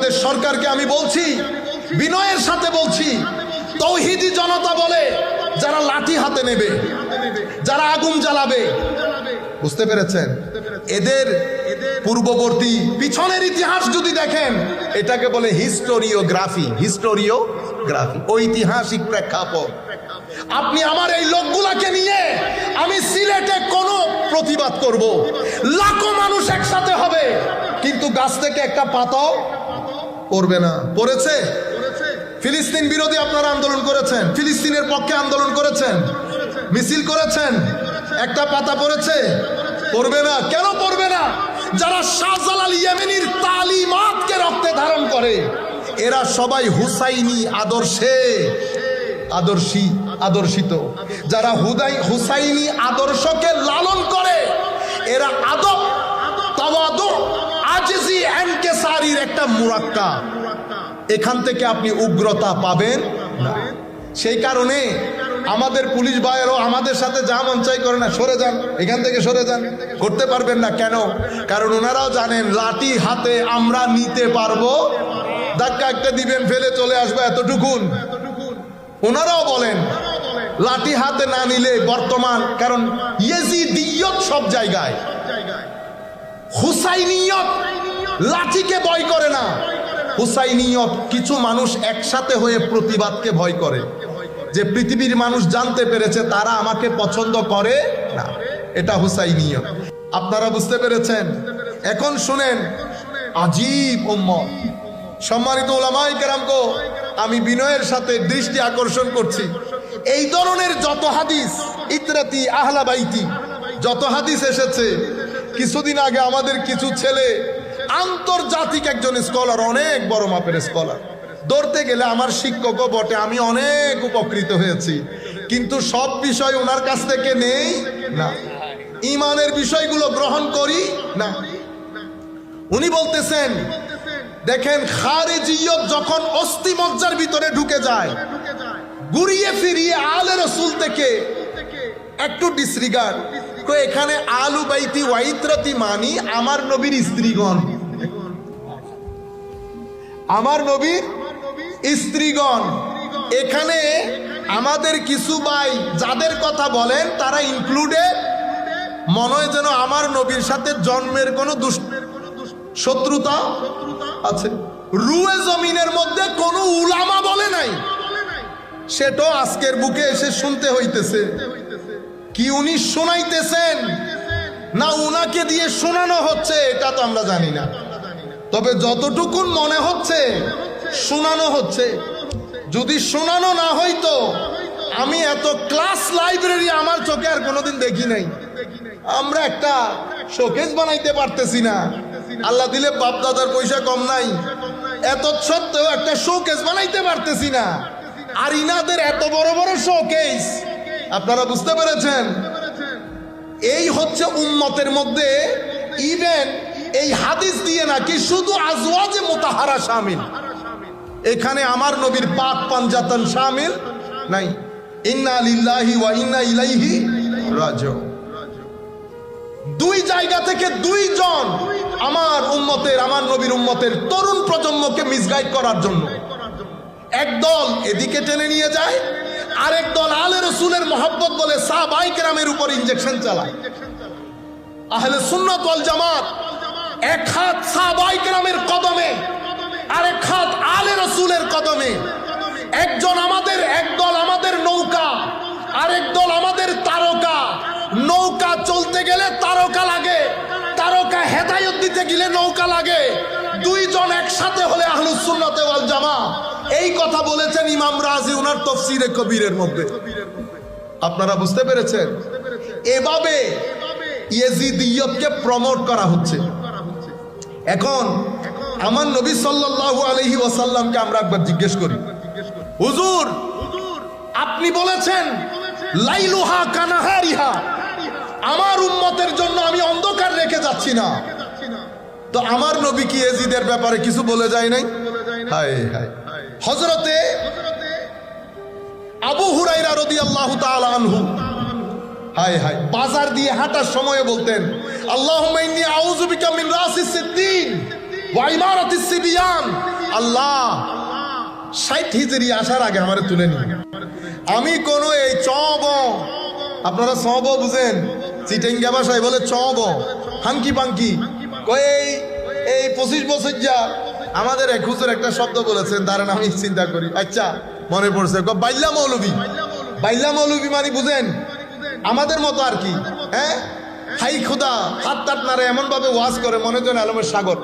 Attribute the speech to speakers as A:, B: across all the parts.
A: বাংলাদেশ সরকারকে আমি বলছি, বিনয়ের সাথে বলছি, তৌহিদি জনতা বলে যারা লাঠি হাতে নেবে, যারা আগুন জ্বালাবে, বুঝতে পেরেছেন? এদের পূর্ববর্তী পিছনের ইতিহাস যদি দেখেন, এটাকে বলে হিস্টোরিওগ্রাফি। হিস্টোরিওগ্রাফি, ঐতিহাসিক প্রেক্ষাপট। আপনি আমার এই লোকগুলাকে নিয়ে আমি সিলেটে কোনো প্রতিবাদ করব, লাখো মানুষ একসাথে হবে, কিন্তু গাছ থেকে একটা পাতাও পড়বে না। পড়েছে? ফিলিস্তিন বিরোধী আপনারা আন্দোলন করেছেন, ফিলিস্তিনের পক্ষে আন্দোলন করেছেন, মিছিল করেছেন, একটা পাতা পড়েছে? পড়বে না। কেন পড়বে না? যারা শাহজালাল ইয়েমেনির তালিমাতকে রক্তে ধারণ করে, এরা সবাই হুসাইনি আদর্শিত। যারা হুসাইনি আদর্শকে লালন করে, এরা আদব, তাওয়াদু, আজিজি, ইনকিসারির একটা মুরাক্কাব। এখান থেকে আপনি উগ্রতা পাবেন না। সেই কারণে আমাদের পুলিশ ভাইয়েরও আমাদের সাথে যা মন চাই করে না, সরে যান, এখান থেকে সরে যান, করতে পারবেন না। কেন? কারণ ওনারাও জানেন লাঠি হাতে আমরা নিতে পারবো, ধাক্কা একটা দিবেন, ফেলে চলে আসবে, এতটুকুন। ওনারাও বলেন লাঠি হাতে না নিলে বর্তমান, কারণ ইয়েজিদিয়ত সব জায়গায়, হুসাইনিয়ত লাঠিকে ভয় করে না, হুসাইনিয়ত কিছু মানুষ একসাথে হয়ে প্রতিবাদকে ভয় করে, যে পৃথিবীর মানুষ জানতে পেরেছে তারা আমাকে পছন্দ করে না, এটা হুসাইনিয়ত। আপনারা বুঝতে পেরেছেন? এখন শুনেন, আজীব উম্মত। সম্মানিত উলামায়ে কেরামকে আমি বিনয়ের সাথে দৃষ্টি আকর্ষণ করছি, এই ধরনের যত হাদিস, ইতরাতি আহলা বাইতি, যত হাদিস এসেছে, কিছুদিন আগে আমাদের কিছু ছেলে আন্তর্জাতিক একজন স্কলার, অনেক বড় মাপের স্কলার, ধরতে গেলে আমার শিক্ষকও বটে, আমি অনেক উপকৃত হয়েছি, কিন্তু সব বিষয় ওনার কাছ থেকে নেই না, ইমানের বিষয়গুলো গ্রহণ করি না। উনি বলতেছেন, দেখেন খারেজিয়ত যখন অস্থিমজ্জার ভিতরে ঢুকে যায়, ঘুরিয়ে ফিরিয়ে আলে রসুল থেকে একটু ডিসরিগার্ড, এখানে আলু বাইতি ওয়াইত্রাতি মানি আমার নবীর স্ত্রীগণ, আমার নবীর স্ত্রীগণ। এখানে আমাদের কিছু ভাই যাদের কথা বলেন তারা ইনক্লুডেড, মনে হয় যেন আমার নবীর সাথে জন্মের কোনো শত্রুতা আছে। রুয়ে জমিনের মধ্যে কোনো উলামা বলে নাই, সেটাও আজকের বুকে এসে শুনতে হইতেছে। কি উনি শোনাইতেছেন না উনাকে দিয়ে শোনানো হচ্ছে, এটা তো আমরা জানি না, তবে যতটুকুন মনে হচ্ছে শোনানো হচ্ছে। যদি শোনানো না হইতো, আমি এত ক্লাস লাইব্রেরি আমার চোখে আর কোনোদিন দেখি নাই। আমরা একটা শোকেস বানাইতে পারতেছি না, আল্লাহ দিলে বাপ দাদার পয়সা কম নাই, এত সত্ত্বেও একটা শোকেস বানাইতে পারতেছি না। আর ইনাদের এত বড় বড় শোকেস, আপনারা বুঝতে পেরেছেন? এই হচ্ছে উম্মতের মধ্যে, ইভেন এই হাদিস দিয়ে নাকি শুধু আজওয়াজে মুতাহারা শামিল, এখানে আমার নবীর পাক পাঞ্জাতন শামিল নাই। ইন্না লিল্লাহি ওয়া ইন্না ইলাইহি রাজিউন। দুই জায়গা থেকে দুইজন আমার উম্মতের, আমার নবীর উম্মতের তরুণ প্রজন্মকে মিসগাইড করার জন্য একদল এদিকে টেনে নিয়ে যায়, আরেক দল আলে রসুলের মহব্বত বলে সাহাবায়ে কেরামের উপর ইনজেকশন চালায়। আহলে সুন্নাত ওয়াল জামাত এক হাত সাহাবায়ে কেরামের কদমে, আরেক হাত আলে রসুলের কদমে। একদল আমাদের নৌকা, আরেক দল আমাদের তারকা। নৌকা চলতে গেলে তারকা লাগে, তারকা হেদায়েত দিতে গেলে নৌকা লাগে। দুইজন একসাথে হলে আহলুস সুন্নাত ওয়াল জামাত। এই কথা বলেছেন ইমাম রাজি উনার তাফসীরে কবিরের মধ্যে। আপনারা বুঝতে পেরেছেন? এভাবে ইয়েজিদিয়তকে প্রমোট করা হচ্ছে। এখন আমার নবী সাল্লাল্লাহু আলাইহি ওয়াসাল্লামকে আমরা একবার জিজ্ঞেস করি, হুজুর আপনি বলেছেন লাইলুহা কানাহারিহা, আমার উম্মতের জন্য আমি অন্ধকার রেখে যাচ্ছি না, তো আমার নবী কি ইয়েজিদের ব্যাপারে কিছু বলে যায় নাই? হায় হায়। হযরতে আবু হুরায়রা রাদিয়াল্লাহু তাআলা আনহু হায় হায় বাজার দিয়ে হাঁটার সময় বলতেন, আল্লাহুম্মা ইন্নী আউযু বিকা মিন রাসিস সিদ্দিন ওয়া ইমারাতিস সিবিয়ান আল্লাহ 60 হিজরি আসার আগে আমারে তুলে নিন। আমি কোন এই চব, আপনারা সব বুঝেন, চিটেঙ্গা ভাষায় বলে চব, হাঙ্কি পাঙ্কি, এই 25 বছর যা আমাদের এক হুজুর একটা শব্দ বলেছেন, দাঁড়ান আমি চিন্তা করি। আচ্ছা মনে পড়ছে, বাইল্লা মৌলবী। বাইল্লা মৌলবী মানে বুঝেন আমাদের মতো আর কি, হ্যাঁ, হাই খুদা হাত টাট নারে এমন ভাবে ওয়াজ করে মনে হয় আলমের সাগর।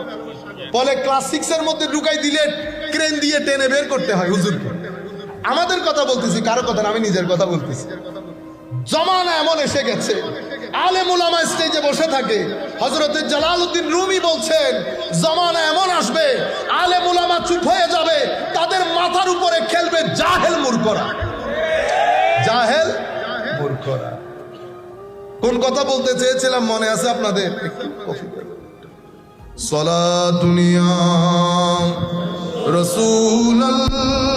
A: বলে ক্লাস 6 এর মধ্যে ঢুকাই দিলে ক্রেন দিয়ে টেনে বের করতে হয় হুজুরকে। আমাদের কথা বলতেছি, কারো কথা না, আমি নিজের কথা বলতেছি। জমানা এমন এসে গেছে, আলেম উলামা স্টেজে বসে থাকে। হযরত জালালউদ্দিন রুমি বলছেন জমানা এমন আসবে আলেম উলামা চুপ হয়ে যাবে, তাদের মাথার উপরে খেলবে জাহেল মূর্খরা। জাহেল মূর্খরা। কোন কথা বলতে চেয়েছিলাম মনে আছে আপনাদের? সালাতুনিয়া রাসূলুল্লাহ